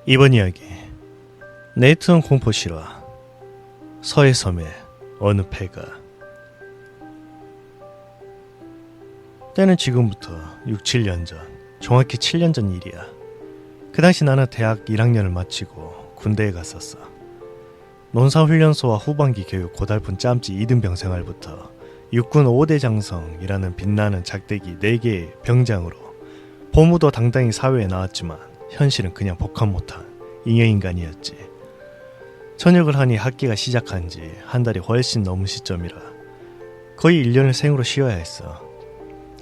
이번 이야기 네이트온 공포 실화 서해 섬의 어느 폐가. 때는 지금부터 6, 7년 전, 정확히 7년 전 일이야. 그 당시 나는 대학 1학년을 마치고 군대에 갔었어. 논사훈련소와 후반기 교육 고달픈 짬찌 이등병 생활부터 육군 5대 장성이라는 빛나는 작대기 4개의 병장으로 보무도 당당히 사회에 나왔지만 현실은 그냥 복합 못한 잉여인간이었지. 전역을 하니 학기가 시작한 지 한 달이 훨씬 넘은 시점이라 거의 1년을 생으로 쉬어야 했어.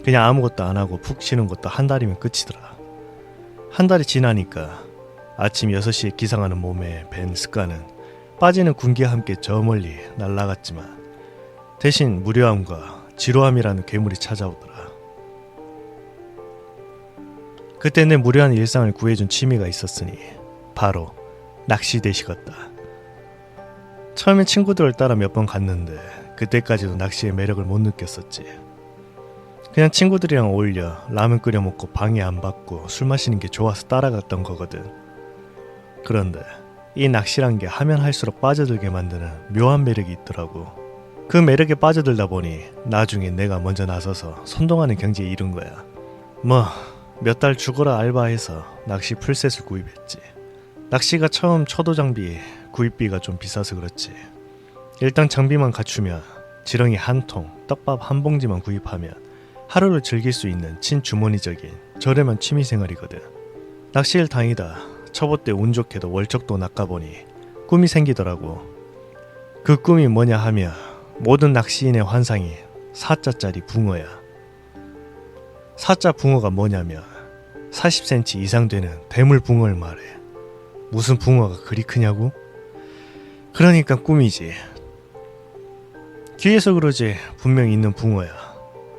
그냥 아무것도 안 하고 푹 쉬는 것도 한 달이면 끝이더라. 한 달이 지나니까 아침 6시에 기상하는 몸에 밴 습관은 빠지는 군기와 함께 저 멀리 날아갔지만 대신 무료함과 지루함이라는 괴물이 찾아오더라. 그때 내 무료한 일상을 구해준 취미가 있었으니 바로 낚시 대시였다. 처음엔 친구들을 따라 몇 번 갔는데 그때까지도 낚시의 매력을 못 느꼈었지. 그냥 친구들이랑 어울려 라면 끓여 먹고 방해 안 받고 술 마시는 게 좋아서 따라갔던 거거든. 그런데 이 낚시란 게 하면 할수록 빠져들게 만드는 묘한 매력이 있더라고. 그 매력에 빠져들다 보니 나중에 내가 먼저 나서서 선동하는 경지에 이른 거야. 몇 달 죽어라 알바해서 낚시 풀셋을 구입했지. 낚시가 처음 초도 장비 구입비가 좀 비싸서 그렇지. 일단 장비만 갖추면 지렁이 한 통, 떡밥 한 봉지만 구입하면 하루를 즐길 수 있는 친주머니적인 저렴한 취미생활이거든. 낚시를 다니다 초보 때 운 좋게도 월척도 낚아보니 꿈이 생기더라고. 그 꿈이 뭐냐 하면 모든 낚시인의 환상이 사자짜리 붕어야. 사자 붕어가 뭐냐면 40cm 이상 되는 대물 붕어를 말해. 무슨 붕어가 그리 크냐고? 그러니까 꿈이지. 귀에서 그러지 분명 있는 붕어야.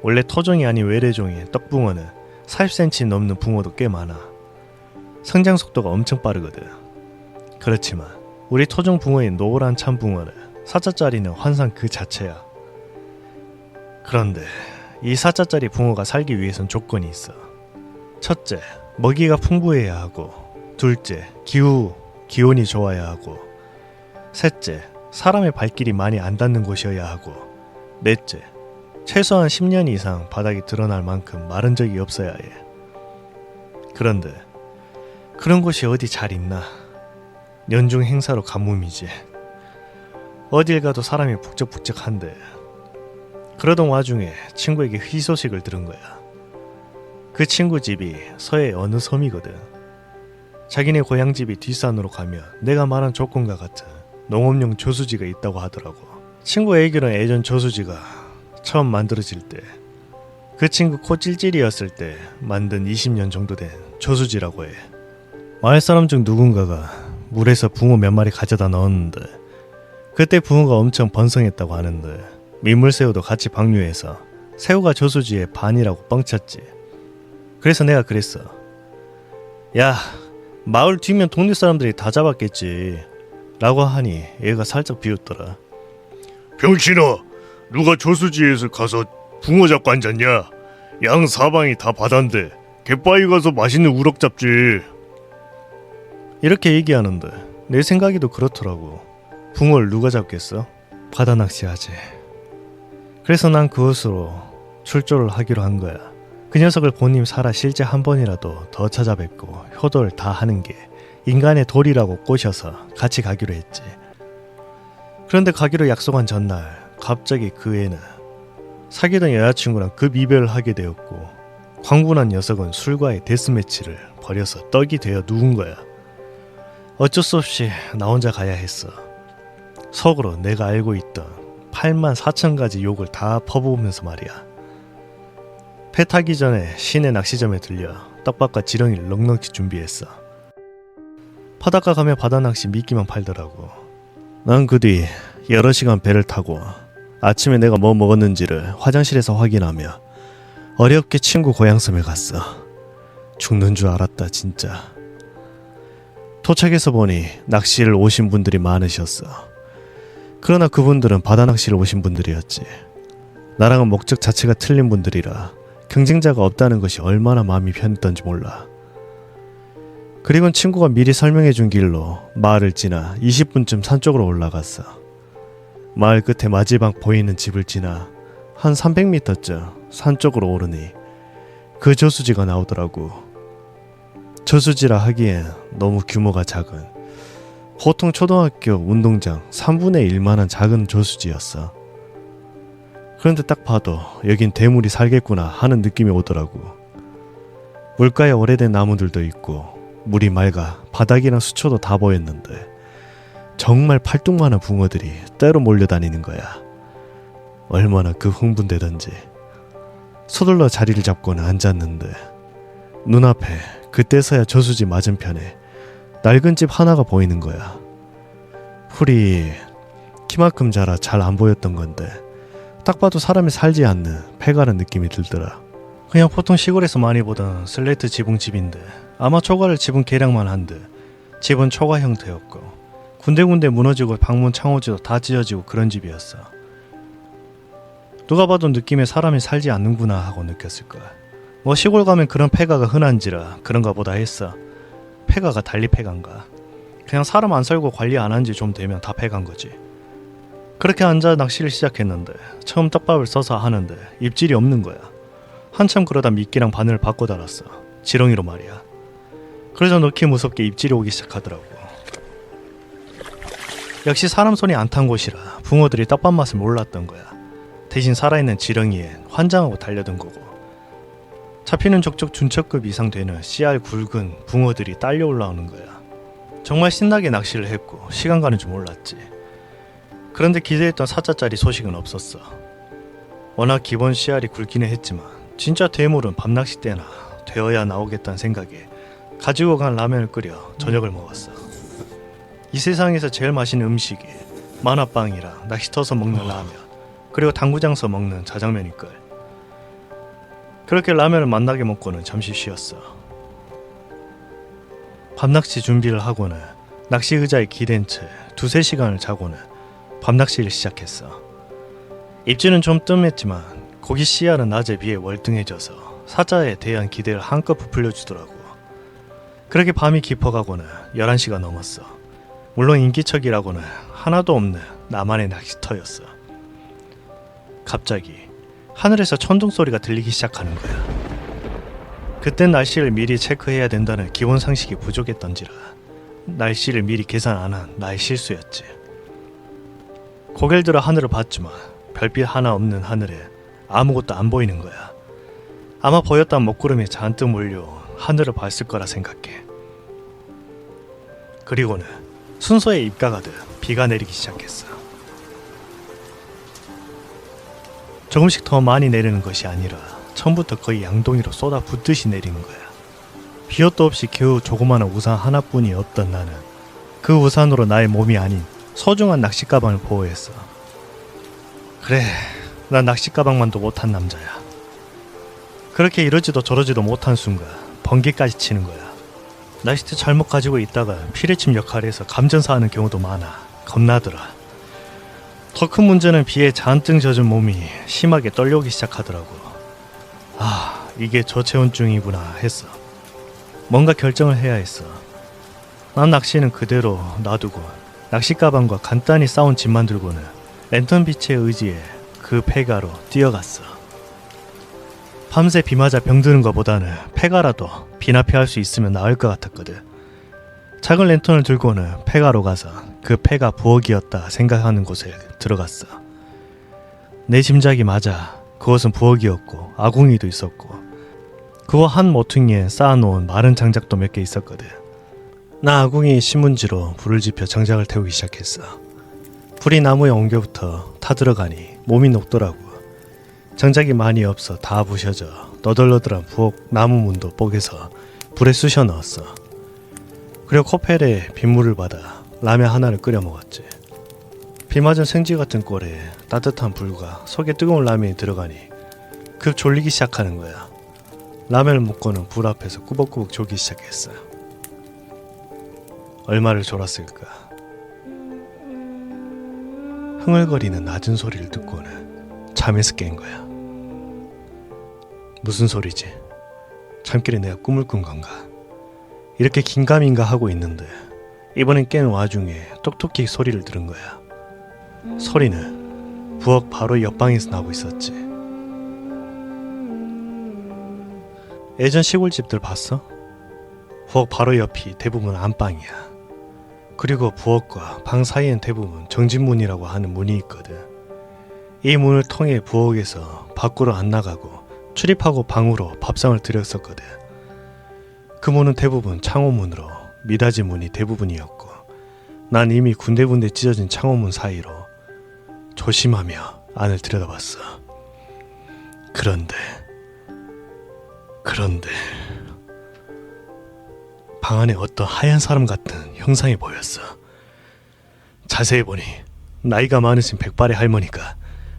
원래 토종이 아닌 외래종인 떡붕어는 40cm 넘는 붕어도 꽤 많아. 성장 속도가 엄청 빠르거든. 그렇지만 우리 토종 붕어인 노란 참붕어는 사자짜리는 환상 그 자체야. 그런데 이 사자짜리 붕어가 살기 위해선 조건이 있어. 첫째, 먹이가 풍부해야 하고, 둘째, 기온이 좋아야 하고, 셋째, 사람의 발길이 많이 안 닿는 곳이어야 하고, 넷째, 최소한 10년 이상 바닥이 드러날 만큼 마른 적이 없어야 해. 그런데 그런 곳이 어디 잘 있나? 연중 행사로 가뭄이지. 어딜 가도 사람이 북적북적한데. 그러던 와중에 친구에게 희소식을 들은 거야. 그 친구 집이 서해 어느 섬이거든. 자기네 고향집이 뒷산으로 가면 내가 말한 조건과 같은 농업용 저수지가 있다고 하더라고. 친구 얘기로는 예전 저수지가 처음 만들어질 때 그 친구 코 찔찔이었을 때 만든 20년 정도 된 저수지라고 해. 마을 사람 중 누군가가 물에서 붕어 몇 마리 가져다 넣었는데 그때 붕어가 엄청 번성했다고 하는데 민물새우도 같이 방류해서 새우가 저수지의 반이라고 뻥쳤지. 그래서 내가 그랬어. 야, 마을 뒤면 동네 사람들이 다 잡았겠지 라고 하니 얘가 살짝 비웃더라. 병신아, 누가 저수지에서 가서 붕어 잡고 앉았냐? 양 사방이 다 바다인데 갯바위 가서 맛있는 우럭 잡지. 이렇게 얘기하는데 내 생각에도 그렇더라고. 붕어를 누가 잡겠어? 바다 낚시하지. 그래서 난 그것으로 출조를 하기로 한 거야. 그 녀석을 본인 살아 실제 한 번이라도 더 찾아뵙고 효도를 다 하는 게 인간의 도리라고 꼬셔서 같이 가기로 했지. 그런데 가기로 약속한 전날 갑자기 그 애는 사귀던 여자친구랑 급 이별을 하게 되었고 광분한 녀석은 술과의 데스매치를 벌여서 떡이 되어 누운 거야. 어쩔 수 없이 나 혼자 가야 했어. 속으로 내가 알고 있던 84,000가지 욕을 다 퍼부으면서 말이야. 배 타기 전에 시내 낚시점에 들려 떡밥과 지렁이를 넉넉히 준비했어. 바닷가 가면 바다낚시 미끼만 팔더라고. 난 그 뒤 여러 시간 배를 타고 아침에 내가 뭐 먹었는지를 화장실에서 확인하며 어렵게 친구 고향섬에 갔어. 죽는 줄 알았다 진짜. 도착해서 보니 낚시를 오신 분들이 많으셨어. 그러나 그분들은 바다낚시를 오신 분들이었지. 나랑은 목적 자체가 틀린 분들이라 경쟁자가 없다는 것이 얼마나 마음이 편했던지 몰라. 그리곤 친구가 미리 설명해준 길로 마을을 지나 20분쯤 산 쪽으로 올라갔어. 마을 끝에 마지막 보이는 집을 지나 한 300m쯤 산 쪽으로 오르니 그 저수지가 나오더라고. 저수지라 하기엔 너무 규모가 작은 보통 초등학교 운동장 3분의 1만한 작은 저수지였어. 그런데 딱 봐도 여긴 대물이 살겠구나 하는 느낌이 오더라고. 물가에 오래된 나무들도 있고 물이 맑아 바닥이랑 수초도 다 보였는데 정말 팔뚝만한 붕어들이 때로 몰려다니는 거야. 얼마나 그 흥분되던지. 서둘러 자리를 잡고는 앉았는데 눈앞에 그때서야 저수지 맞은편에 낡은 집 하나가 보이는 거야. 풀이 키만큼 자라 잘 안 보였던 건데 딱 봐도 사람이 살지 않는 폐가는 느낌이 들더라. 그냥 보통 시골에서 많이 보던 슬레이트 지붕집인데 아마 초가를 집은 계량만 한 듯 집은 초가 형태였고 군데군데 무너지고 방문 창호지도 다 찢어지고 그런 집이었어. 누가 봐도 느낌에 사람이 살지 않는구나 하고 느꼈을 거야. 뭐 시골 가면 그런 폐가가 흔한지라 그런가 보다 했어. 폐가가 달리 폐가인가. 그냥 사람 안 살고 관리 안 한 지 좀 되면 다 폐가인 거지. 그렇게 앉아 낚시를 시작했는데 처음 떡밥을 써서 하는데 입질이 없는 거야. 한참 그러다 미끼랑 바늘을 바꿔 달았어. 지렁이로 말이야. 그러자 넣기 무섭게 입질이 오기 시작하더라고. 역시 사람 손이 안 탄 곳이라 붕어들이 떡밥 맛을 몰랐던 거야. 대신 살아있는 지렁이에 환장하고 달려든 거고 잡히는 족족 준척급 이상 되는 씨알 굵은 붕어들이 딸려 올라오는 거야. 정말 신나게 낚시를 했고 시간 가는 줄 몰랐지. 그런데 기대했던 4자짜리 소식은 없었어. 워낙 기본 씨알이 굵기는 했지만 진짜 대물은 밤낚시 때나 되어야 나오겠다는 생각에 가지고 간 라면을 끓여 저녁을 먹었어. 이 세상에서 제일 맛있는 음식이 만화빵이랑 낚시터서 먹는 라면 그리고 당구장서 먹는 자장면일걸. 그렇게 라면을 맛나게 먹고는 잠시 쉬었어. 밤낚시 준비를 하고는 낚시 의자에 기댄 채 2-3시간을 자고는 밤낚시를 시작했어. 입질은 좀 뜸했지만 고기 씨알은 낮에 비해 월등해져서 사자에 대한 기대를 한껏 부풀려주더라고. 그렇게 밤이 깊어가고는 11시가 넘었어. 물론 인기척이라고는 하나도 없는 나만의 낚시터였어. 갑자기 하늘에서 천둥 소리가 들리기 시작하는 거야. 그땐 날씨를 미리 체크해야 된다는 기본 상식이 부족했던지라 날씨를 미리 계산 안 한 나의 실수였지. 고개를 들어 하늘을 봤지만 별빛 하나 없는 하늘에 아무것도 안 보이는 거야. 아마 보였던 먹구름이 잔뜩 몰려 하늘을 봤을 거라 생각해. 그리고는 순서에 입가가듯 비가 내리기 시작했어. 조금씩 더 많이 내리는 것이 아니라 처음부터 거의 양동이로 쏟아 붓듯이 내리는 거야. 비옷도 없이 겨우 조그마한 우산 하나뿐이었던 나는 그 우산으로 나의 몸이 아닌 소중한 낚시 가방을 보호했어. 그래, 난 낚시 가방만도 못한 남자야. 그렇게 이러지도 저러지도 못한 순간 번개까지 치는 거야. 낚싯대 잘못 가지고 있다가 피레침 역할에서 감전사하는 경우도 많아. 겁나더라. 더 큰 문제는 비에 잔뜩 젖은 몸이 심하게 떨려오기 시작하더라고. 아, 이게 저체온증이구나 했어. 뭔가 결정을 해야 했어. 난 낚시는 그대로 놔두고 낚시 가방과 간단히 싸운 짐만 들고는 랜턴 빛에 의지해 그 폐가로 뛰어갔어. 밤새 비 맞아 병드는 것보다는 폐가라도 비나 피할 수 있으면 나을 것 같았거든. 작은 랜턴을 들고는 폐가로 가서 그 폐가 부엌이었다 생각하는 곳에 들어갔어. 내 짐작이 맞아. 그곳은 부엌이었고 아궁이도 있었고 그거 한 모퉁이에 쌓아놓은 마른 장작도 몇 개 있었거든. 나 아궁이 신문지로 불을 지펴 장작을 태우기 시작했어. 불이 나무에 옮겨붙어 타들어가니 몸이 녹더라고. 장작이 많이 없어 다 부셔져 너덜너덜한 부엌 나무 문도 뽀개서 불에 쑤셔 넣었어. 그리고 코펠에 빗물을 받아 라면 하나를 끓여 먹었지. 비 맞은 생쥐 같은 꼴에 따뜻한 불과 속에 뜨거운 라면이 들어가니 급 졸리기 시작하는 거야. 라면을 먹고는 불 앞에서 꾸벅꾸벅 졸기 시작했어. 얼마를 졸았을까. 흥얼거리는 낮은 소리를 듣고는 잠에서 깬 거야. 무슨 소리지? 잠결에 내가 꿈을 꾼 건가? 이렇게 긴가민가 하고 있는데 이번엔 깨는 와중에 똑똑히 소리를 들은 거야. 소리는 부엌 바로 옆방에서 나고 있었지. 예전 시골집들 봤어? 부엌 바로 옆이 대부분 안방이야. 그리고 부엌과 방 사이엔 대부분 정진문이라고 하는 문이 있거든. 이 문을 통해 부엌에서 밖으로 안 나가고 출입하고 방으로 밥상을 들였었거든. 그 문은 대부분 창호문으로 미닫이 문이 대부분이었고 난 이미 군데군데 찢어진 창호문 사이로 조심하며 안을 들여다봤어. 그런데 방 안에 어떤 하얀 사람 같은 형상이 보였어. 자세히 보니 나이가 많으신 백발의 할머니가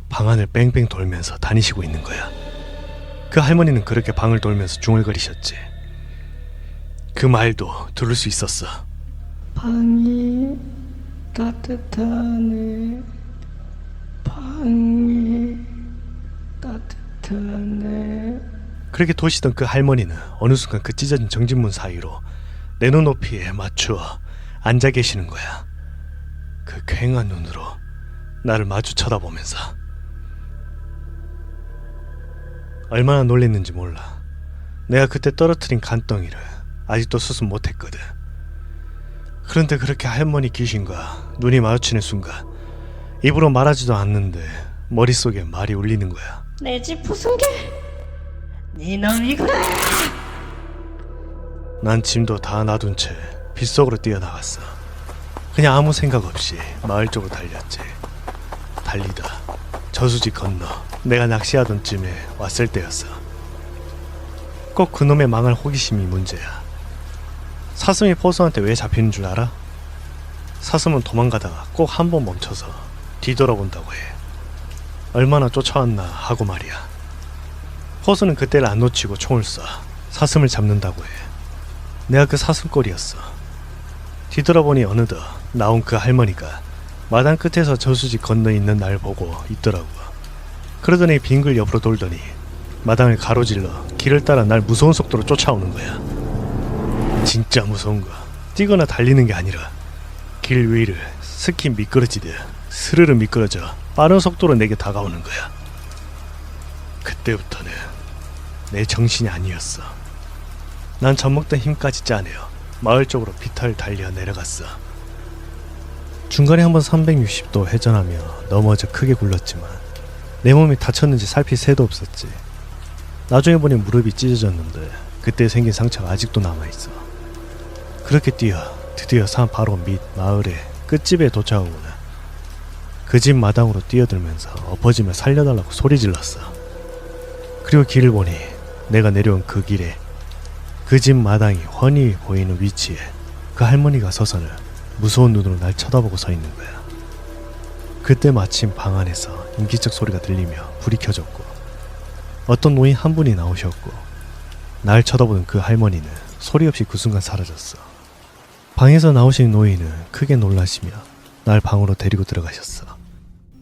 방 안을 뺑뺑 돌면서 다니시고 있는 거야. 그 할머니는 그렇게 방을 돌면서 중얼거리셨지. 그 말도 들을 수 있었어. 방이 따뜻하네. 방이 따뜻하네. 그렇게 도시던 그 할머니는 어느 순간 그 찢어진 정진문 사이로 내 눈높이에 맞추어 앉아 계시는 거야. 그 퀭한 눈으로 나를 마주 쳐다보면서. 얼마나 놀랬는지 몰라. 내가 그때 떨어뜨린 간덩이를 아직도 수습 못했거든. 그런데 그렇게 할머니 귀신과 눈이 마주치는 순간 입으로 말하지도 않는데 머릿속에 말이 울리는 거야. 내 집 부순 게 네 놈이구나. 난 짐도 다 놔둔 채 빗속으로 뛰어나갔어. 그냥 아무 생각 없이 마을 쪽으로 달렸지. 달리다 저수지 건너 내가 낚시하던 쯤에 왔을 때였어. 꼭 그놈의 망할 호기심이 문제야. 사슴이 포수한테 왜 잡히는 줄 알아? 사슴은 도망가다가 꼭 한 번 멈춰서 뒤돌아본다고 해. 얼마나 쫓아왔나 하고 말이야. 포수는 그때를 안 놓치고 총을 쏴 사슴을 잡는다고 해. 내가 그 사슴꼴이었어. 뒤돌아보니 어느덧 나온 그 할머니가 마당 끝에서 저수지 건너 있는 날 보고 있더라고. 그러더니 빙글 옆으로 돌더니 마당을 가로질러 길을 따라 날 무서운 속도로 쫓아오는 거야. 진짜 무서운 거. 뛰거나 달리는 게 아니라 길 위를 스키 미끄러지듯 스르르 미끄러져 빠른 속도로 내게 다가오는 거야. 그때부터는 내 정신이 아니었어. 난 젖먹던 힘까지 짜내어 마을 쪽으로 비탈 달려 내려갔어. 중간에 한번 360도 회전하며 넘어져 크게 굴렀지만 내 몸이 다쳤는지 살필 새도 없었지. 나중에 보니 무릎이 찢어졌는데 그때 생긴 상처가 아직도 남아있어. 그렇게 뛰어 드디어 산 바로 밑 마을의 끝집에 도착하고는 그 집 마당으로 뛰어들면서 엎어지며 살려달라고 소리 질렀어. 그리고 길을 보니 내가 내려온 그 길에 그 집 마당이 훤히 보이는 위치에 그 할머니가 서서는 무서운 눈으로 날 쳐다보고 서 있는 거야. 그때 마침 방 안에서 인기척 소리가 들리며 불이 켜졌고 어떤 노인 한 분이 나오셨고 날 쳐다보는 그 할머니는 소리 없이 그 순간 사라졌어. 방에서 나오신 노인은 크게 놀라시며 날 방으로 데리고 들어가셨어.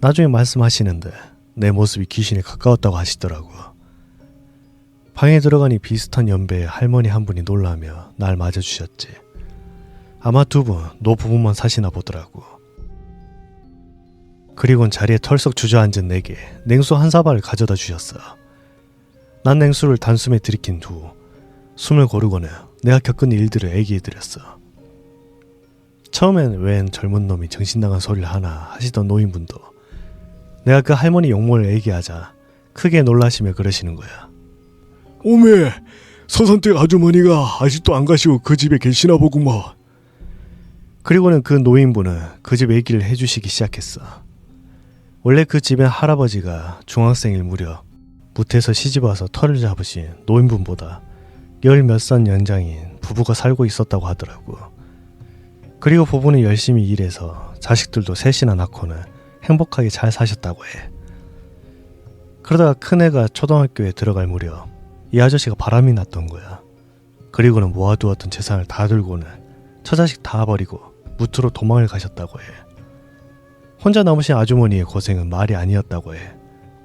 나중에 말씀하시는데 내 모습이 귀신에 가까웠다고 하시더라고. 방에 들어가니 비슷한 연배의 할머니 한 분이 놀라며 날 맞아주셨지. 아마 두 분 노부부만 사시나 보더라고. 그리곤 자리에 털썩 주저앉은 내게 냉수 한 사발을 가져다 주셨어. 난 냉수를 단숨에 들이킨 후 숨을 고르고는 내가 겪은 일들을 얘기해드렸어. 처음엔 웬 젊은 놈이 정신 나간 소리를 하나 하시던 노인분도 내가 그 할머니 용모를 얘기하자 크게 놀라시며 그러시는 거야. 오메, 서산댁 아주머니가 아직도 안 가시고 그 집에 계시나 보구먼. 그리고는 그 노인분은 그 집 얘기를 해주시기 시작했어. 원래 그 집엔 할아버지가 중학생일 무렵 무태에서 시집와서 터를 잡으신 노인분보다 열 몇 살 연장인 부부가 살고 있었다고 하더라고. 그리고 부부는 열심히 일해서 자식들도 셋이나 낳고는 행복하게 잘 사셨다고 해. 그러다가 큰애가 초등학교에 들어갈 무렵 이 아저씨가 바람이 났던 거야. 그리고는 모아두었던 재산을 다 들고는 처자식 다 버리고 무트로 도망을 가셨다고 해. 혼자 남으신 아주머니의 고생은 말이 아니었다고 해.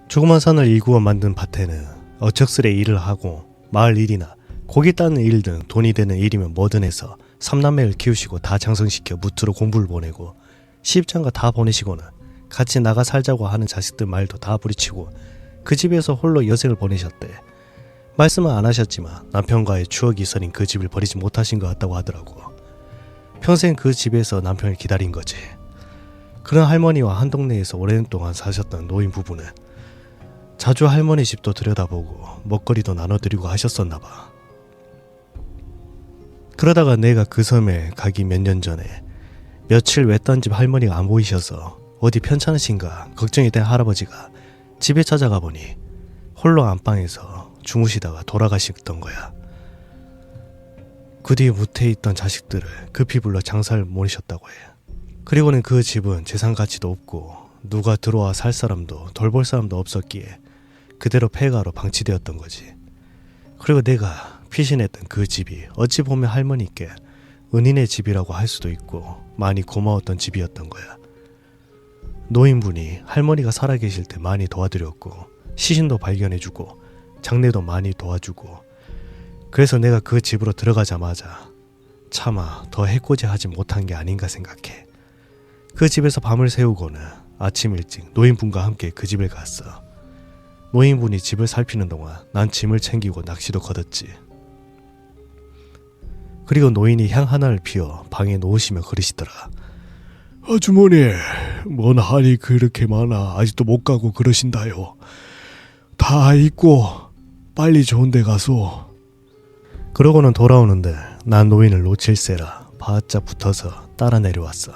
조그만 산을 일구어 만든 밭에는 어척스레 일을 하고 마을 일이나 고기 따는 일 등 돈이 되는 일이면 뭐든 해서 3남매를 키우시고 다 장성시켜 무트로 공부를 보내고 시집장가 다 보내시고는 같이 나가 살자고 하는 자식들 말도 다 부리치고 그 집에서 홀로 여생을 보내셨대. 말씀은 안 하셨지만 남편과의 추억이 서린 그 집을 버리지 못하신 것 같다고 하더라고. 평생 그 집에서 남편을 기다린 거지. 그런 할머니와 한 동네에서 오랜 동안 사셨던 노인 부부는 자주 할머니 집도 들여다보고 먹거리도 나눠드리고 하셨었나 봐. 그러다가 내가 그 섬에 가기 몇 년 전에 며칠 외딴 집 할머니가 안 보이셔서 어디 편찮으신가 걱정이 된 할아버지가 집에 찾아가 보니 홀로 안방에서 주무시다가 돌아가셨던 거야. 그 뒤에 무태에 있던 자식들을 급히 불러 장사를 모으셨다고 해. 그리고는 그 집은 재산 가치도 없고 누가 들어와 살 사람도 돌볼 사람도 없었기에 그대로 폐가로 방치되었던 거지. 그리고 내가 피신했던 그 집이 어찌 보면 할머니께 은인의 집이라고 할 수도 있고 많이 고마웠던 집이었던 거야. 노인분이 할머니가 살아계실 때 많이 도와드렸고 시신도 발견해주고 장례도 많이 도와주고 그래서 내가 그 집으로 들어가자마자 차마 더 해코지하지 못한 게 아닌가 생각해. 그 집에서 밤을 새우고는 아침 일찍 노인분과 함께 그 집을 갔어. 노인분이 집을 살피는 동안 난 짐을 챙기고 낚시도 걷었지. 그리고 노인이 향 하나를 피워 방에 놓으시며 그러시더라. 아주머니, 뭔 할이 그렇게 많아 아직도 못 가고 그러신다요. 다 잊고 빨리 좋은 데 가서. 그러고는 돌아오는데 난 노인을 놓칠세라 바짝 붙어서 따라 내려왔어.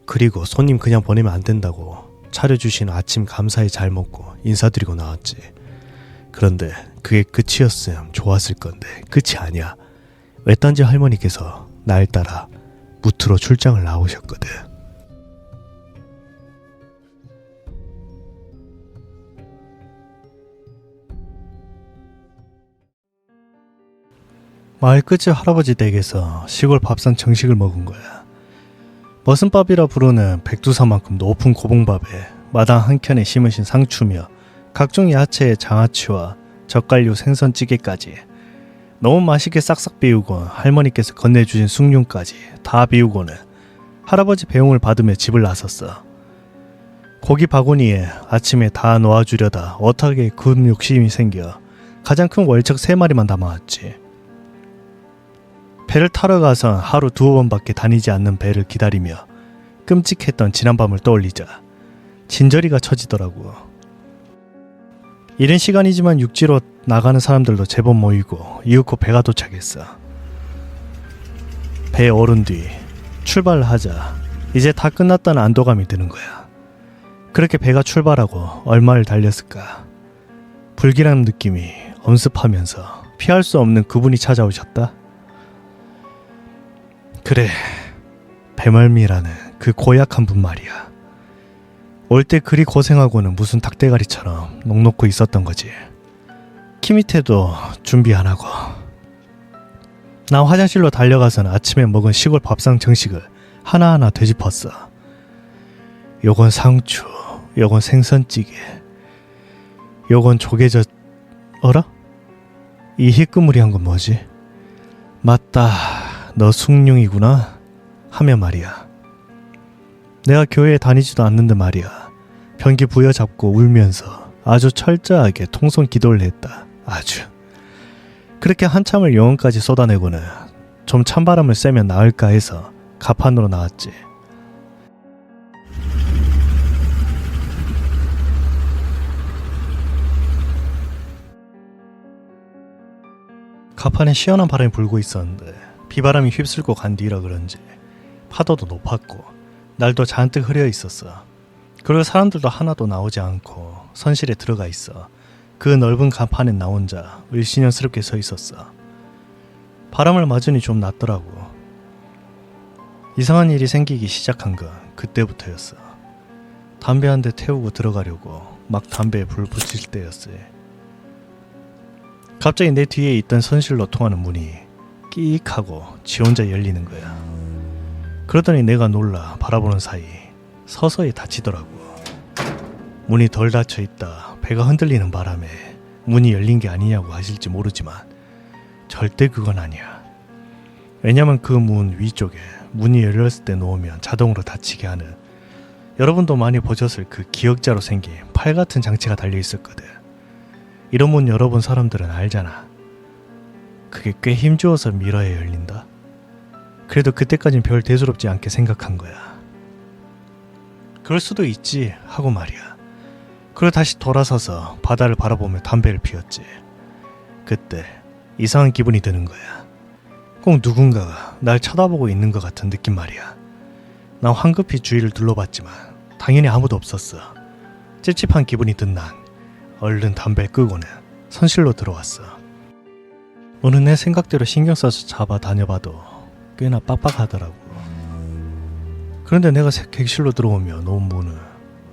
그리고 손님 그냥 보내면 안 된다고 차려주신 아침 감사히 잘 먹고 인사드리고 나왔지. 그런데 그게 끝이었으면 좋았을 건데 끝이 아니야. 외딴집 할머니께서 날 따라 무트로 출장을 나오셨거든. 마을 끝집 할아버지 댁에서 시골 밥상 정식을 먹은 거야. 머슴밥이라 부르는 백두산만큼 높은 고봉밥에 마당 한켠에 심으신 상추며 각종 야채의 장아찌와 젓갈류 생선찌개까지 너무 맛있게 싹싹 비우고 할머니께서 건네주신 숭늉까지 다 비우고는 할아버지 배웅을 받으며 집을 나섰어. 고기 바구니에 아침에 다 놓아주려다 어떻게 급 욕심이 생겨 가장 큰 월척 3마리만 담아왔지. 배를 타러 가선 하루 2번밖에 다니지 않는 배를 기다리며 끔찍했던 지난밤을 떠올리자 진저리가 쳐지더라고. 이른 시간이지만 육지로 나가는 사람들도 제법 모이고 이윽고 배가 도착했어. 배 오른 뒤 출발을 하자 이제 다 끝났다는 안도감이 드는 거야. 그렇게 배가 출발하고 얼마를 달렸을까. 불길한 느낌이 엄습하면서 피할 수 없는 그분이 찾아오셨다. 그래, 배멀미라는 그 고약한 분 말이야. 올 때 그리 고생하고는 무슨 닭대가리처럼 넋놓고 있었던 거지. 키 밑에도 준비 안 하고. 나 화장실로 달려가서는 아침에 먹은 시골 밥상 정식을 하나하나 되짚었어. 요건 상추, 요건 생선찌개, 요건 조개젓. 어라? 이 희끄무리한 건 뭐지? 맞다, 너 숭늉이구나 하며 말이야. 내가 교회에 다니지도 않는데 말이야. 변기 부여잡고 울면서 아주 철저하게 통성 기도를 했다. 아주. 그렇게 한참을 영혼까지 쏟아내고는 좀 찬바람을 쐬면 나을까 해서 가판으로 나왔지. 가판에 시원한 바람이 불고 있었는데 비바람이 휩쓸고 간 뒤라 그런지 파도도 높았고 날도 잔뜩 흐려 있었어. 그리고 사람들도 하나도 나오지 않고 선실에 들어가 있어. 그 넓은 간판엔 나 혼자 을씨년스럽게 서 있었어. 바람을 맞으니 좀 낫더라고. 이상한 일이 생기기 시작한 건 그때부터였어. 담배 한 대 태우고 들어가려고 막 담배에 불 붙일 때였어. 갑자기 내 뒤에 있던 선실로 통하는 문이 끼익 하고 지 혼자 열리는 거야. 그러더니 내가 놀라 바라보는 사이 서서히 닫히더라고. 문이 덜 닫혀있다 배가 흔들리는 바람에 문이 열린 게 아니냐고 하실지 모르지만 절대 그건 아니야. 왜냐면 그 문 위쪽에 문이 열렸을 때 놓으면 자동으로 닫히게 하는, 여러분도 많이 보셨을 그 기역자로 생긴 팔 같은 장치가 달려 있었거든. 이런 문 열어본 사람들은 알잖아. 그게 꽤 힘주어서 밀어야 열린다. 그래도 그때까진 별 대수롭지 않게 생각한 거야. 그럴 수도 있지 하고 말이야. 그리고 다시 돌아서서 바다를 바라보며 담배를 피웠지. 그때 이상한 기분이 드는 거야. 꼭 누군가가 날 쳐다보고 있는 것 같은 느낌 말이야. 난 황급히 주위를 둘러봤지만 당연히 아무도 없었어. 찝찝한 기분이 든 난 얼른 담배를 끄고는 선실로 들어왔어. 오늘 내 생각대로 신경 써서 잡아 다녀봐도 꽤나 빡빡하더라고. 그런데 내가 객실로 들어오면 놓은 문을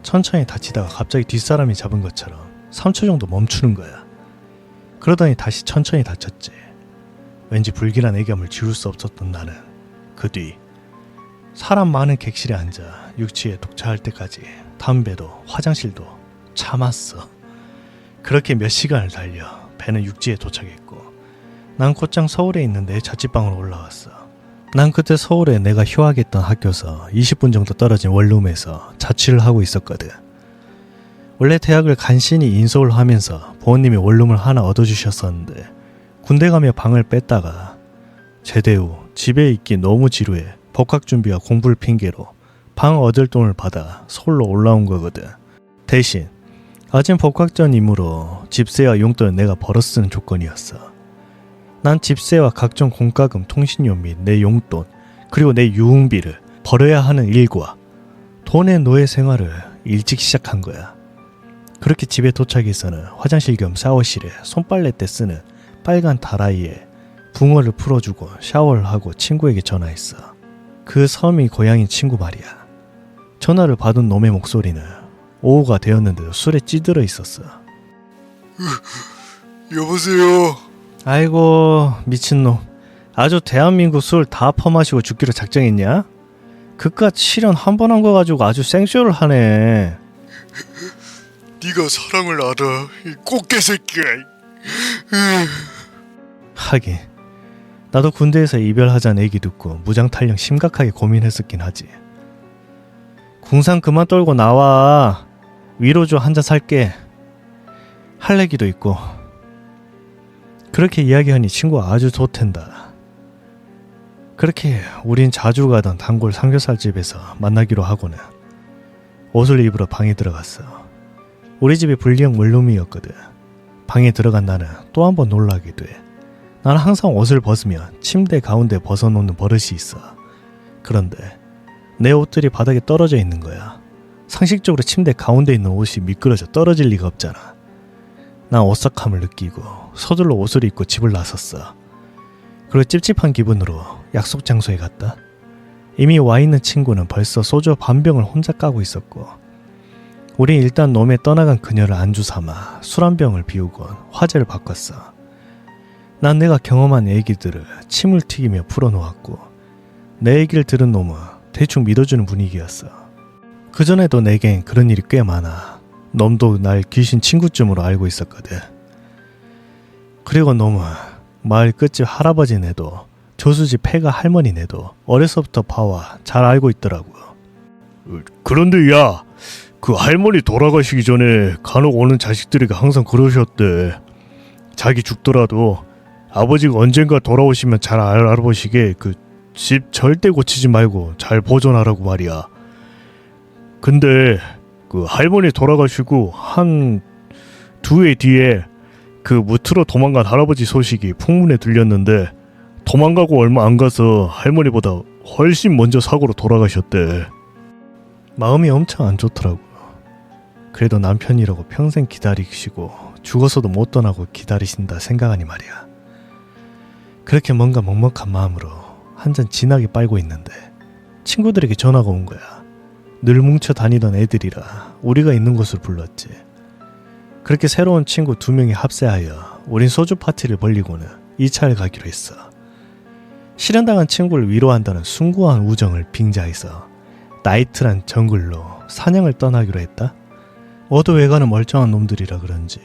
천천히 닫히다가 갑자기 뒷사람이 잡은 것처럼 3초 정도 멈추는 거야. 그러더니 다시 천천히 닫혔지. 왠지 불길한 애감을 지울 수 없었던 나는 그 뒤 사람 많은 객실에 앉아 육지에 독차할 때까지 담배도 화장실도 참았어. 그렇게 몇 시간을 달려 배는 육지에 도착했고 난 곧장 서울에 있는 내 자취방으로 올라왔어. 난 그때 서울에 내가 휴학했던 학교에서 20분 정도 떨어진 원룸에서 자취를 하고 있었거든. 원래 대학을 간신히 인서울 하면서 부모님이 원룸을 하나 얻어주셨었는데 군대 가며 방을 뺐다가 제대 후 집에 있기 너무 지루해 복학 준비와 공부를 핑계로 방 얻을 돈을 받아 서울로 올라온 거거든. 대신 아직 복학 전이므로 집세와 용돈은 내가 벌어 쓰는 조건이었어. 난 집세와 각종 공과금, 통신료 및 내 용돈, 그리고 내 유흥비를 벌어야 하는 일과 돈의 노예 생활을 일찍 시작한 거야. 그렇게 집에 도착해서는 화장실 겸 샤워실에 손빨래 때 쓰는 빨간 다라이에 붕어를 풀어주고 샤워를 하고 친구에게 전화했어. 그 섬이 고향인 친구 말이야. 전화를 받은 놈의 목소리는 오후가 되었는데도 술에 찌들어 있었어. 여보세요. 아이고 미친놈, 아주 대한민국 술 다 퍼마시고 죽기로 작정했냐? 그깟 실현 한 번 한 거 가지고 아주 생쇼를 하네. 네가 사랑을 알아, 이 꽃게새끼야. 하긴 나도 군대에서 이별하자는 얘기 듣고 무장탈령 심각하게 고민했었긴 하지. 궁상 그만 떨고 나와. 위로줘, 한잔 살게. 할 얘기도 있고. 그렇게 이야기하니 친구가 아주 좋댄다. 그렇게 우린 자주 가던 단골 삼겹살집에서 만나기로 하고는 옷을 입으러 방에 들어갔어. 우리 집이 분리형 원룸이었거든. 방에 들어간 나는 또 한 번 놀라게 돼. 나는 항상 옷을 벗으면 침대 가운데 벗어놓는 버릇이 있어. 그런데 내 옷들이 바닥에 떨어져 있는 거야. 상식적으로 침대 가운데 있는 옷이 미끄러져 떨어질 리가 없잖아. 난 오싹함을 느끼고 서둘러 옷을 입고 집을 나섰어. 그리고 찝찝한 기분으로 약속 장소에 갔다. 이미 와있는 친구는 벌써 소주 반 병을 혼자 까고 있었고 우린 일단 놈에 떠나간 그녀를 안주 삼아 술 한 병을 비우곤 화제를 바꿨어. 난 내가 경험한 얘기들을 침을 튀기며 풀어놓았고 내 얘기를 들은 놈은 대충 믿어주는 분위기였어. 그전에도 내겐 그런 일이 꽤 많아. 놈도 날 귀신 친구쯤으로 알고 있었거든. 그리고 놈은 마을 끝집 할아버지네도 조수집 폐가 할머니네도 어려서부터 봐와 잘 알고 있더라고. 그런데 야, 그 할머니 돌아가시기 전에 간혹 오는 자식들에게 항상 그러셨대. 자기 죽더라도 아버지가 언젠가 돌아오시면 잘 알아보시게 그 집 절대 고치지 말고 잘 보존하라고 말이야. 근데 그 할머니 돌아가시고 한 2해 뒤에 그 무트로 도망간 할아버지 소식이 풍문에 들렸는데 도망가고 얼마 안 가서 할머니보다 훨씬 먼저 사고로 돌아가셨대. 마음이 엄청 안 좋더라고. 그래도 남편이라고 평생 기다리시고 죽어서도 못 떠나고 기다리신다 생각하니 말이야. 그렇게 뭔가 먹먹한 마음으로 한 잔 진하게 빨고 있는데 친구들에게 전화가 온 거야. 늘 뭉쳐 다니던 애들이라 우리가 있는 곳을 불렀지. 그렇게 새로운 친구 2명이 합세하여 우린 소주 파티를 벌리고는 2차를 가기로 했어. 실현당한 친구를 위로한다는 숭고한 우정을 빙자해서 나이트란 정글로 사냥을 떠나기로 했다. 모두 외관은 멀쩡한 놈들이라 그런지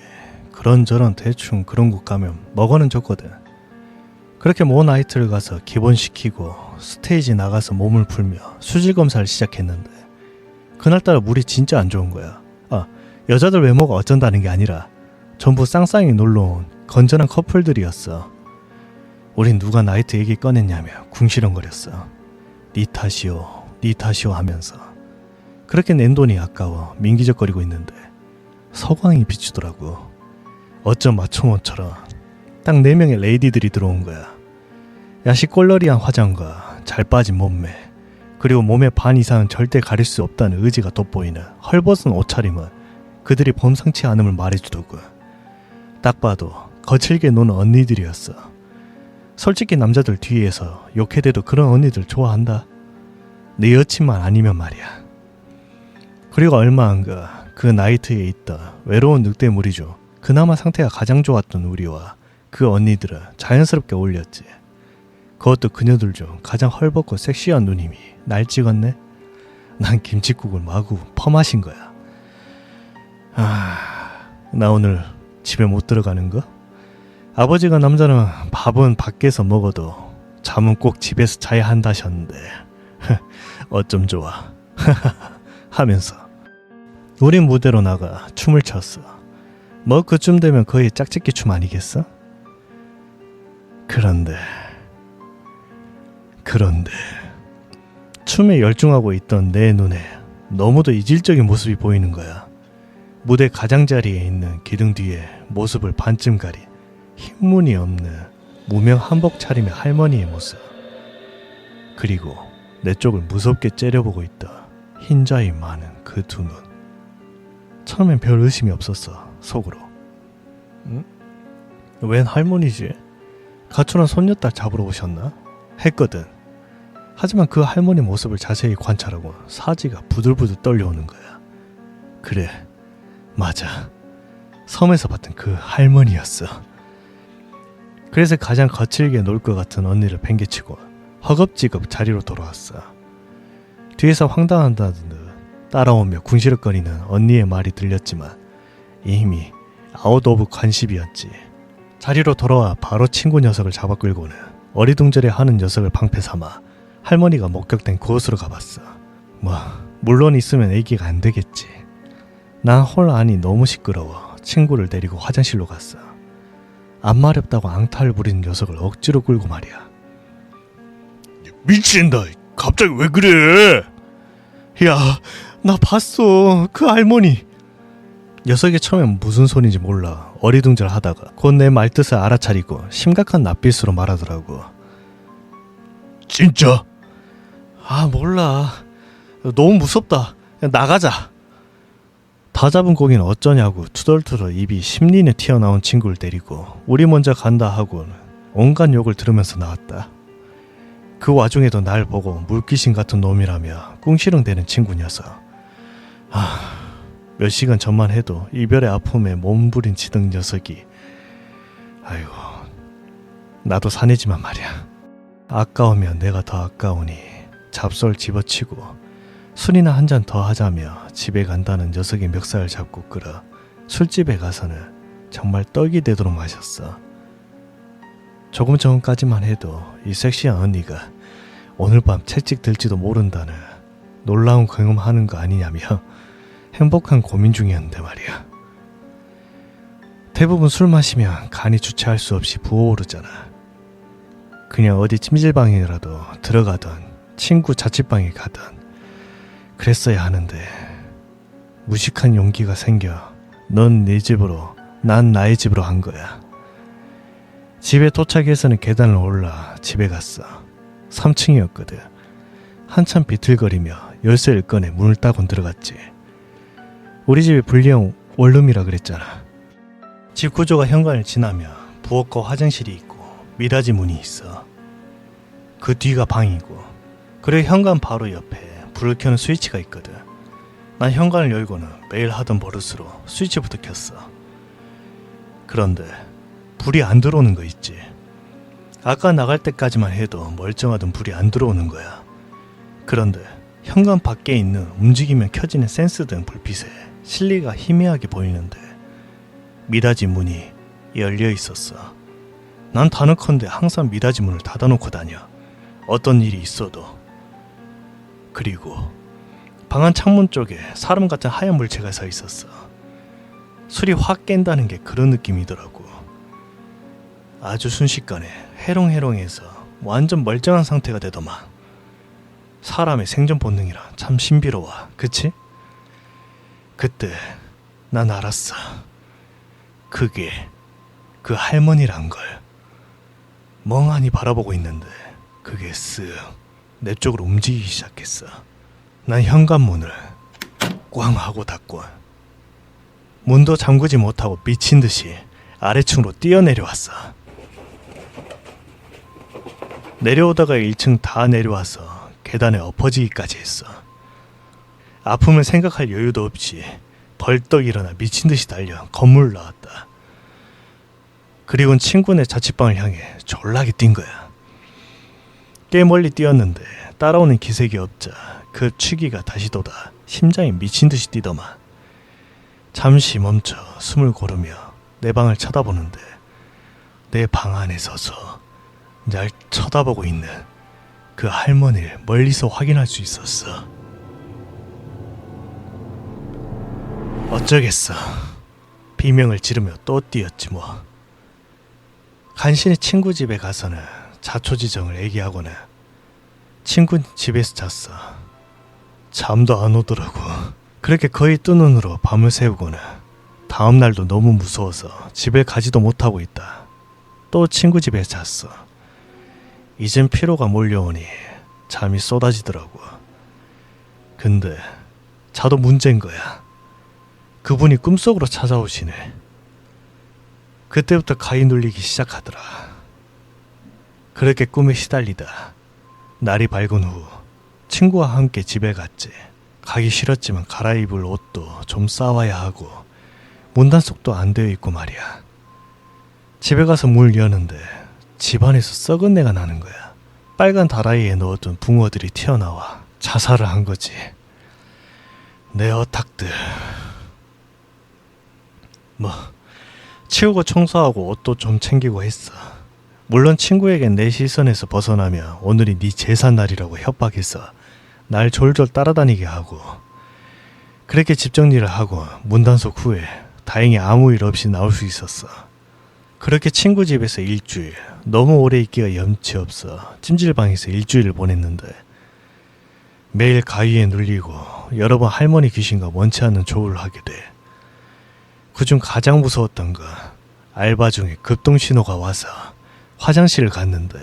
그런저런 대충 그런 곳 가면 먹어는 줬거든. 그렇게 모 나이트를 가서 기본시키고 스테이지 나가서 몸을 풀며 수질 검사를 시작했는데 그날따라 물이 진짜 안 좋은 거야. 여자들 외모가 어쩐다는 게 아니라 전부 쌍쌍이 놀러온 건전한 커플들이었어. 우린 누가 나이트 얘기 꺼냈냐며 궁시렁거렸어. 니 탓이오 하면서 그렇게 낸 돈이 아까워 민기적거리고 있는데 서광이 비추더라고. 어쩜 마초몬처럼 딱 4명의 레이디들이 들어온 거야. 야식꼴러리한 화장과 잘 빠진 몸매, 그리고 몸의 반 이상은 절대 가릴 수 없다는 의지가 돋보이는 헐벗은 옷차림은 그들이 범상치 않음을 말해주더군. 딱 봐도 거칠게 노는 언니들이었어. 솔직히 남자들 뒤에서 욕해대도 그런 언니들 좋아한다. 내 여친만 아니면 말이야. 그리고 얼마 안가 그 나이트에 있던 외로운 늑대무리 중 그나마 상태가 가장 좋았던 우리와 그 언니들은 자연스럽게 어울렸지. 그것도 그녀들 중 가장 헐벗고 섹시한 누님이 날 찍었네. 난 김칫국을 마구 퍼마신 거야. 나 오늘 집에 못 들어가는 거? 아버지가 남자는 밥은 밖에서 먹어도 잠은 꼭 집에서 자야 한다셨는데 어쩜 좋아 하면서 우린 무대로 나가 춤을 췄어. 뭐 그쯤 되면 거의 짝짓기 춤 아니겠어? 그런데 춤에 열중하고 있던 내 눈에 너무도 이질적인 모습이 보이는 거야. 무대 가장자리에 있는 기둥 뒤에 모습을 반쯤 가린 흰무늬 없는 무명 한복 차림의 할머니의 모습, 그리고 내 쪽을 무섭게 째려보고 있다 흰자위 많은 그 두 눈. 처음엔 별 의심이 없었어. 속으로 웬 할머니지? 가출한 손녀딸 잡으러 오셨나? 했거든. 하지만 그 할머니 모습을 자세히 관찰하고 사지가 부들부들 떨려오는 거야. 그래, 맞아. 섬에서 봤던 그 할머니였어. 그래서 가장 거칠게 놀 것 같은 언니를 팽개치고 허겁지겁 자리로 돌아왔어. 뒤에서 황당하다는 듯 따라오며 궁시렁거리는 언니의 말이 들렸지만 이미 아웃 오브 관심이었지. 자리로 돌아와 바로 친구 녀석을 잡아 끌고는 어리둥절해 하는 녀석을 방패 삼아 할머니가 목격된 그곳으로 가봤어. 물론 있으면 얘기가 안 되겠지. 난 홀 안이 너무 시끄러워 친구를 데리고 화장실로 갔어. 안 마렵다고 앙탈 부리는 녀석을 억지로 끌고 말이야. 미친다. 갑자기 왜 그래? 야, 나 봤어. 그 할머니. 녀석이 처음엔 무슨 소리인지 몰라 어리둥절 하다가 곧 내 말뜻을 알아차리고 심각한 낯빛으로 말하더라고. 진짜? 몰라. 너무 무섭다. 나가자. 다 잡은 고기는 어쩌냐고 투덜투덜 입이 심리에 튀어나온 친구를 데리고 우리 먼저 간다 하고 온갖 욕을 들으면서 나왔다. 그 와중에도 날 보고 물귀신 같은 놈이라며 꿍시렁대는 친구 녀석. 몇 시간 전만 해도 이별의 아픔에 몸부림치던 녀석이. 아이고, 나도 사내지만 말이야. 아까우면 내가 더 아까우니 잡설 집어치고 술이나 한 잔 더 하자며 집에 간다는 녀석의 멱살을 잡고 끌어 술집에 가서는 정말 떡이 되도록 마셨어. 조금 전까지만 해도 이 섹시한 언니가 오늘 밤 채찍 들지도 모른다는 놀라운 경험하는 거 아니냐며 행복한 고민 중이었는데 말이야. 대부분 술 마시면 간이 주체할 수 없이 부어오르잖아. 그냥 어디 찜질방이라도 들어가던 친구 자취방에 가던 그랬어야 하는데 무식한 용기가 생겨 넌 네 집으로 난 나의 집으로 한 거야. 집에 도착해서는 계단을 올라 집에 갔어. 3층이었거든. 한참 비틀거리며 열쇠를 꺼내 문을 따고 들어갔지. 우리 집이 분리형 원룸이라 그랬잖아. 집 구조가 현관을 지나며 부엌과 화장실이 있고 미닫이 문이 있어. 그 뒤가 방이고 그리고 현관 바로 옆에 불을 켜는 스위치가 있거든. 난 현관을 열고는 매일 하던 버릇으로 스위치부터 켰어. 그런데 불이 안 들어오는 거 있지. 아까 나갈 때까지만 해도 멀쩡하던 불이 안 들어오는 거야. 그런데 현관 밖에 있는 움직이면 켜지는 센스등 불빛에 실리가 희미하게 보이는데 미닫이 문이 열려 있었어. 난 단언컨대 항상 미닫이 문을 닫아놓고 다녀. 어떤 일이 있어도. 그리고 방 안 창문 쪽에 사람 같은 하얀 물체가 서 있었어. 술이 확 깬다는 게 그런 느낌이더라고. 아주 순식간에 해롱해롱해서 완전 멀쩡한 상태가 되더만. 사람의 생존 본능이라 참 신비로워. 그치? 그때 난 알았어. 그게 그 할머니란 걸. 멍하니 바라보고 있는데 그게 쓱 내 쪽으로 움직이기 시작했어. 난 현관문을 꽝 하고 닫고 문도 잠그지 못하고 미친 듯이 아래층으로 뛰어내려왔어. 내려오다가 1층 다 내려와서 계단에 엎어지기까지 했어. 아픔을 생각할 여유도 없이 벌떡 일어나 미친 듯이 달려 건물을 나왔다. 그리고는 친구네 자취방을 향해 졸라게 뛴 거야. 꽤 멀리 뛰었는데 따라오는 기색이 없자 그 취기가 다시 돋아 심장이 미친 듯이 뛰더만. 잠시 멈춰 숨을 고르며 내 방을 쳐다보는데 내 방 안에 서서 날 쳐다보고 있는 그 할머니를 멀리서 확인할 수 있었어. 어쩌겠어. 비명을 지르며 또 뛰었지 뭐. 간신히 친구 집에 가서는 자초지정을 얘기하고는 친구 집에서 잤어. 잠도 안 오더라고. 그렇게 거의 뜬 눈으로 밤을 새우고는 다음날도 너무 무서워서 집에 가지도 못하고 있다. 또 친구 집에 잤어. 이젠 피로가 몰려오니 잠이 쏟아지더라고. 근데 자도 문제인 거야. 그분이 꿈속으로 찾아오시네. 그때부터 가위 눌리기 시작하더라. 그렇게 꿈에 시달리다 날이 밝은 후 친구와 함께 집에 갔지. 가기 싫었지만 갈아입을 옷도 좀 싸와야 하고 문단속도 안 되어 있고 말이야. 집에 가서 물 여는데 집안에서 썩은 내가 나는 거야. 빨간 다라이에 넣어둔 붕어들이 튀어나와 자살을 한 거지. 내 어탁들. 뭐 치우고 청소하고 옷도 좀 챙기고 했어. 물론 친구에겐 내 시선에서 벗어나면 오늘이 네 제삿날이라고 협박해서 날 졸졸 따라다니게 하고, 그렇게 집 정리를 하고 문단속 후에 다행히 아무 일 없이 나올 수 있었어. 그렇게 친구 집에서 일주일, 너무 오래 있기가 염치 없어 찜질방에서 일주일을 보냈는데 매일 가위에 눌리고 여러 번 할머니 귀신과 원치 않는 조우를 하게 돼. 그중 가장 무서웠던 건 알바 중에 급동신호가 와서 화장실을 갔는데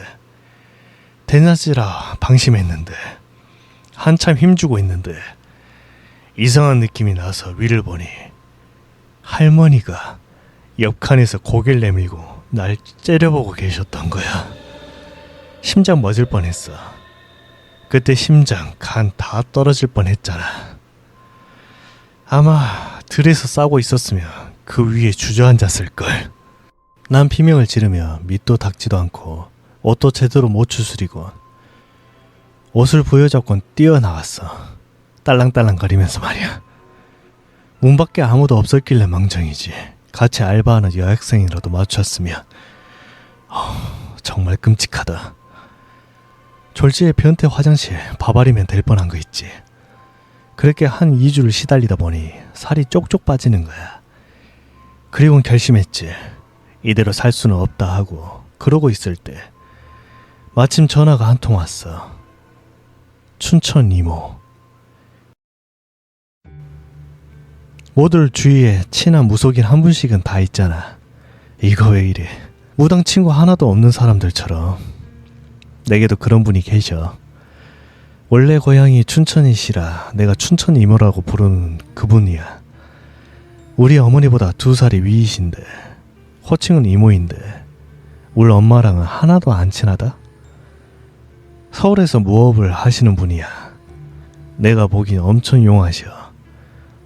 대낮이라 방심했는데 한참 힘주고 있는데 이상한 느낌이 나서 위를 보니 할머니가 옆칸에서 고개를 내밀고 날 째려보고 계셨던 거야. 심장 멎을 뻔했어. 그때 심장, 간 다 떨어질 뻔했잖아. 아마 들에서 싸고 있었으면 그 위에 주저앉았을걸. 난 비명을 지르며 밑도 닦지도 않고 옷도 제대로 못 추스리고 옷을 부여잡곤 뛰어나왔어. 딸랑딸랑거리면서 말이야. 문 밖에 아무도 없었길래 망정이지. 같이 알바하는 여학생이라도 마주쳤으면 정말 끔찍하다. 졸지에 변태 화장실 바바리면 될 뻔한 거 있지. 그렇게 한 2주를 시달리다 보니 살이 쪽쪽 빠지는 거야. 그리고는 결심했지. 이대로 살 수는 없다 하고 그러고 있을 때 마침 전화가 한 통 왔어. 춘천 이모. 모들 주위에 친한 무속인 한 분씩은 다 있잖아. 이거 왜 이래. 무당 친구 하나도 없는 사람들처럼 내게도 그런 분이 계셔. 원래 고향이 춘천이시라 내가 춘천 이모라고 부르는 그분이야. 우리 어머니보다 2살이 위이신데 호칭은 이모인데 우리 엄마랑은 하나도 안 친하다. 서울에서 무업을 하시는 분이야. 내가 보기엔 엄청 용하셔.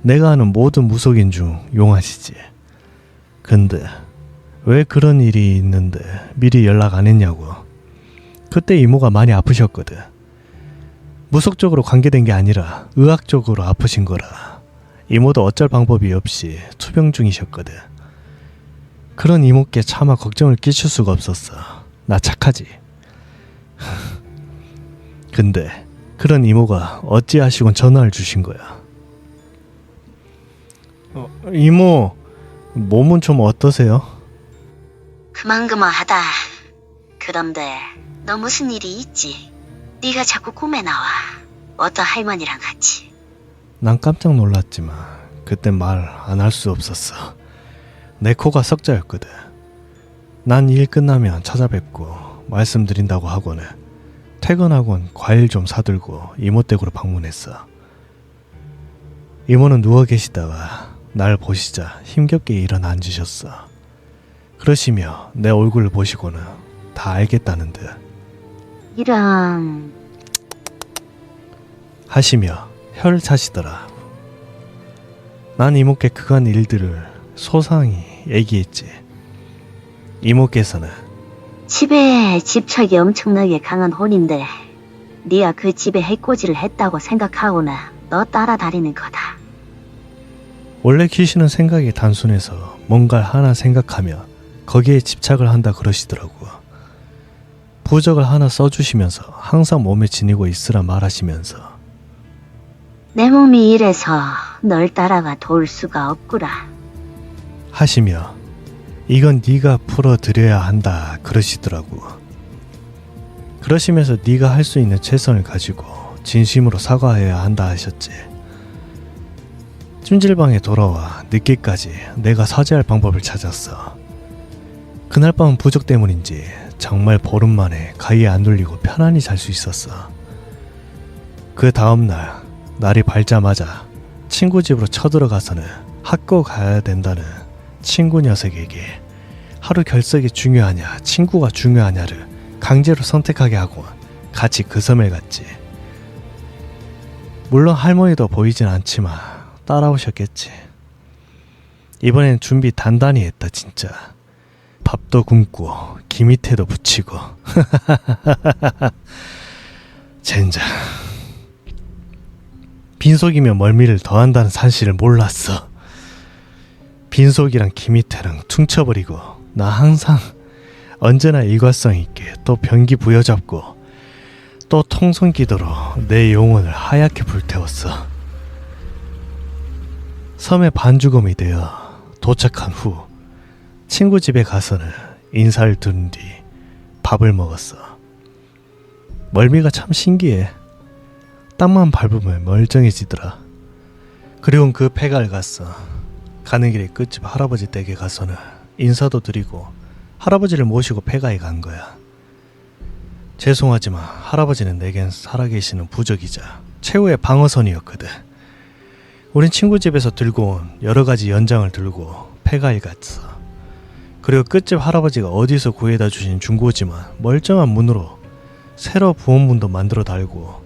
내가 아는 모든 무속인 중 용하시지. 근데 왜 그런 일이 있는데 미리 연락 안 했냐고. 그때 이모가 많이 아프셨거든. 무속적으로 관계된 게 아니라 의학적으로 아프신 거라 이모도 어쩔 방법이 없이 투병 중이셨거든. 그런 이모께 차마 걱정을 끼칠 수가 없었어. 나 착하지. 근데 그런 이모가 어찌하시곤 전화를 주신 거야. 이모, 몸은 좀 어떠세요? 그만그만하다. 그런데 너 무슨 일이 있지? 네가 자꾸 꿈에 나와. 어떤 할머니랑 같이. 난 깜짝 놀랐지만 그땐 말 안 할 수 없었어. 내 코가 석자였거든. 난 일 끝나면 찾아뵙고 말씀드린다고 하고는 퇴근하곤 과일 좀 사들고 이모 댁으로 방문했어. 이모는 누워 계시다가 날 보시자 힘겹게 일어나 앉으셨어. 그러시며 내 얼굴을 보시고는 다 알겠다는 듯 이랑 하시며 혀를 차시더라. 난 이모께 그간 일들을 소상히 얘기했지. 이모께서는 집에 집착이 엄청나게 강한 혼인데 네가 그 집에 해코지를 했다고 생각하고나 너 따라다니는 거다. 원래 귀신은 생각이 단순해서 뭔가를 하나 생각하며 거기에 집착을 한다 그러시더라고. 부적을 하나 써주시면서 항상 몸에 지니고 있으라 말하시면서 내 몸이 이래서 널 따라가 도울 수가 없구라. 하시며 이건 네가 풀어드려야 한다 그러시더라고. 그러시면서 네가 할 수 있는 최선을 가지고 진심으로 사과해야 한다 하셨지. 찜질방에 돌아와 늦게까지 내가 사죄할 방법을 찾았어. 그날 밤은 부적 때문인지 정말 보름 만에 가위에 안 눌리고 편안히 잘 수 있었어. 그 다음날 날이 밝자마자 친구 집으로 쳐들어가서는 학교 가야 된다는 친구 녀석에게 하루 결석이 중요하냐 친구가 중요하냐를 강제로 선택하게 하고 같이 그 섬에 갔지. 물론 할머니도 보이진 않지만 따라오셨겠지. 이번엔 준비 단단히 했다 진짜. 밥도 굶고 기밑에도 붙이고 젠장. 빈속이면 멀미를 더한다는 사실을 몰랐어. 빈속이랑 기밑에랑 퉁쳐버리고 나 항상 언제나 일관성 있게 또 변기 부여잡고 또 통성기도로 내 영혼을 하얗게 불태웠어. 섬에 반주검이 되어 도착한 후 친구 집에 가서는 인사를 드린 뒤 밥을 먹었어. 멀미가 참 신기해. 땅만 밟으면 멀쩡해지더라. 그리고 그 폐가를 갔어. 가는 길에 끝집 할아버지 댁에 가서는 인사도 드리고 할아버지를 모시고 폐가에 간 거야. 죄송하지만 할아버지는 내겐 살아계시는 부적이자 최후의 방어선이었거든. 우린 친구 집에서 들고 온 여러 가지 연장을 들고 폐가에 갔어. 그리고 끝집 할아버지가 어디서 구해다 주신 중고지만 멀쩡한 문으로 새로 부은 문도 만들어 달고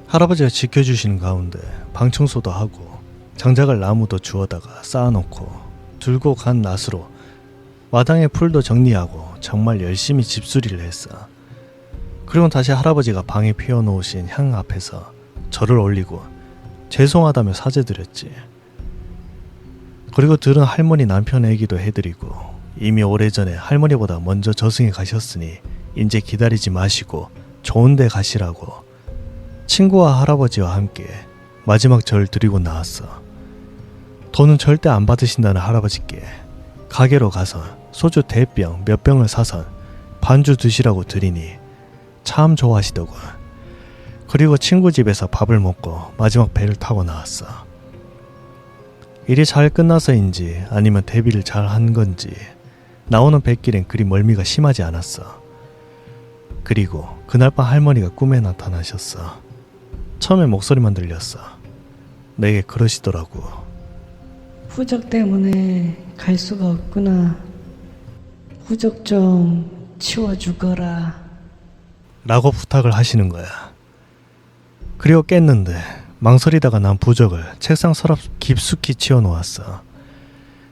할아버지가 지켜주시는 가운데 방청소도 하고 장작을 나무도 주워다가 쌓아놓고 들고 간 낫으로 마당에 풀도 정리하고 정말 열심히 집수리를 했어. 그리고 다시 할아버지가 방에 피워놓으신 향 앞에서 절을 올리고 죄송하다며 사죄드렸지. 그리고 들은 할머니 남편 얘기도 해드리고 이미 오래전에 할머니보다 먼저 저승에 가셨으니 이제 기다리지 마시고 좋은 데 가시라고 친구와 할아버지와 함께 마지막 절 드리고 나왔어. 돈은 절대 안 받으신다는 할아버지께 가게로 가서 소주 대병 몇 병을 사선 반주 드시라고 드리니 참 좋아하시더군. 그리고 친구 집에서 밥을 먹고 마지막 배를 타고 나왔어. 일이 잘 끝나서인지 아니면 대비를 잘 한 건지 나오는 뱃길엔 그리 멀미가 심하지 않았어. 그리고 그날 밤 할머니가 꿈에 나타나셨어. 처음에 목소리만 들렸어. 내게 그러시더라고. 부적 때문에 갈 수가 없구나. 부적 좀 치워주거라. 라고 부탁을 하시는 거야. 그리고 깼는데 망설이다가 난 부적을 책상 서랍 깊숙이 치워놓았어.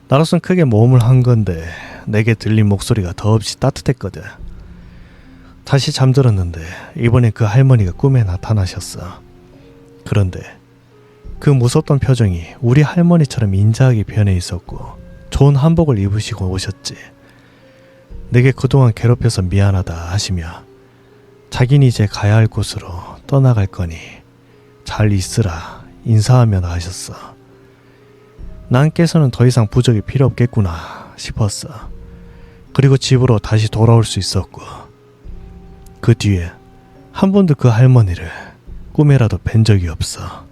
나로선 크게 모험을 한 건데 내게 들린 목소리가 더없이 따뜻했거든. 다시 잠들었는데 이번엔 그 할머니가 꿈에 나타나셨어. 그런데 그 무섭던 표정이 우리 할머니처럼 인자하게 변해 있었고 좋은 한복을 입으시고 오셨지. 내게 그동안 괴롭혀서 미안하다 하시며 자긴 이제 가야 할 곳으로 떠나갈 거니 잘 있으라 인사하며 나가셨어. 난께서는 더 이상 부적이 필요 없겠구나 싶었어. 그리고 집으로 다시 돌아올 수 있었고, 그 뒤에 한 번도 그 할머니를 꿈에라도 뵌 적이 없어.